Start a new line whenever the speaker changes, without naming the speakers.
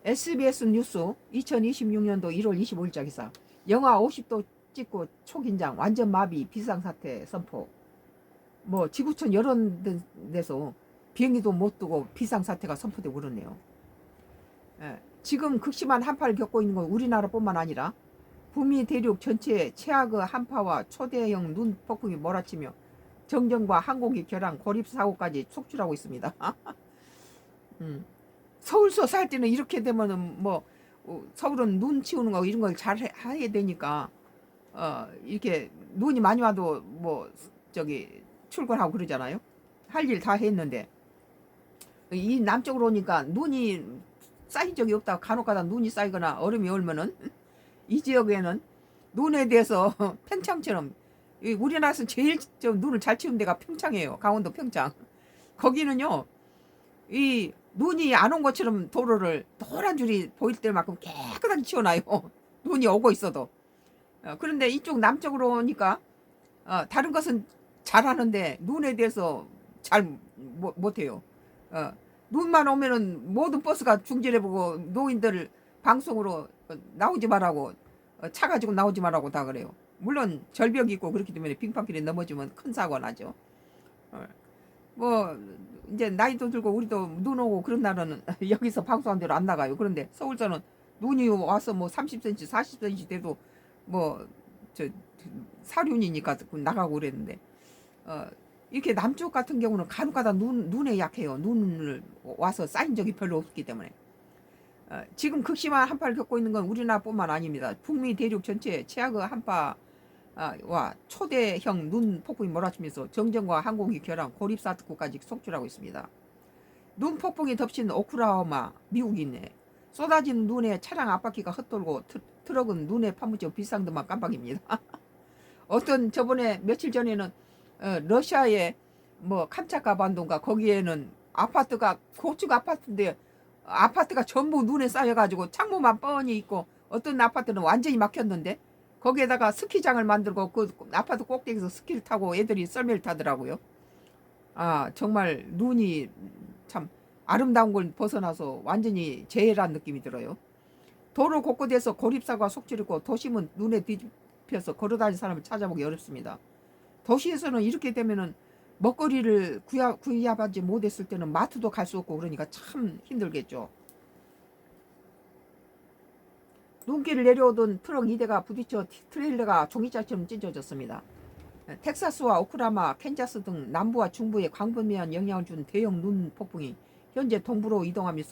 SBS 뉴스 2026년도 1월 25일자 기사. 영하 50도 찍고 초긴장, 완전 마비, 비상사태 선포. 뭐 지구촌 여러 데서 비행기도 못 뜨고 비상사태가 선포되고 그러네요. 지금 극심한 한파를 겪고 있는 건 우리나라뿐만 아니라 북미 대륙 전체에 최악의 한파와 초대형 눈 폭풍이 몰아치며 정전과 항공기 결항, 고립 사고까지 속출하고 있습니다. 서울서 살 때는 이렇게 되면은 뭐 서울은 눈 치우는 거 이런 걸 잘 해야 되니까 이렇게 눈이 많이 와도 뭐 저기 출근하고 그러잖아요. 할 일 다 했는데 이 남쪽으로 오니까 눈이 쌓인 적이 없다. 간혹가다 눈이 쌓이거나 얼음이 얼면은 이 지역에는 눈에 대해서 평창처럼 우리나라에서 제일 눈을 잘 치우는 데가 평창이에요. 강원도 평창. 거기는요 이 눈이 안 온 것처럼 도로를 노란 줄이 보일 때만큼 깨끗하게 치워놔요. 눈이 오고 있어도. 그런데 이쪽 남쪽으로 오니까 다른 것은 잘하는데 눈에 대해서 잘 못해요. 눈만 오면은 모든 버스가 중지해보고 노인들 방송으로 나오지 말라고 차 가지고 나오지 말라고 다 그래요. 물론 절벽이 있고 그렇기 때문에 빙판길에 넘어지면 큰 사고가 나죠. 뭐 이제 나이도 들고 우리도 눈 오고 그런 날은 여기서 방송한 대로 안 나가요. 그런데 서울서는 눈이 와서 뭐 30cm 40cm 돼도 뭐 저 사륜이니까 나가고 그랬는데 이렇게 남쪽 같은 경우는 간혹가다 눈에 약해요. 눈을 와서 쌓인 적이 별로 없기 때문에. 지금 극심한 한파를 겪고 있는 건 우리나라뿐만 아닙니다. 북미 대륙 전체에 최악의 한파와 초대형 눈 폭풍이 몰아치면서 정전과 항공기 결항, 고립 사고까지 속출하고 있습니다. 눈 폭풍이 덮친 오클라호마, 미국이네. 쏟아진 눈에 차량 앞바퀴가 헛돌고 트럭은 눈에 파묻혀 비상등만 깜빡입니다. 어떤 저번에 며칠 전에는 러시아의 뭐 캄차카 반도인가 거기에는 아파트가 고층 아파트인데 아파트가 전부 눈에 쌓여가지고 창문만 뻔히 있고 어떤 아파트는 완전히 막혔는데 거기에다가 스키장을 만들고 그 아파트 꼭대기에서 스키를 타고 애들이 썰매를 타더라고요. 정말 눈이 참 아름다운 걸 벗어나서 완전히 재해란 느낌이 들어요. 도로 곳곳에서 고립사고가 속출했고 도심은 눈에 뒤집혀서 걸어다니는 사람을 찾아보기 어렵습니다. 도시에서는 이렇게 되면은 먹거리를 구입하지 못했을 때는 마트도 갈 수 없고 그러니까 참 힘들겠죠. 눈길을 내려오던 트럭 2대가 부딪혀 트레일러가 종이짝처럼 찢어졌습니다. 텍사스와 오클라호마, 캔자스 등 남부와 중부에 광범위한 영향을 준 대형 눈 폭풍이 현재 동부로 이동하면서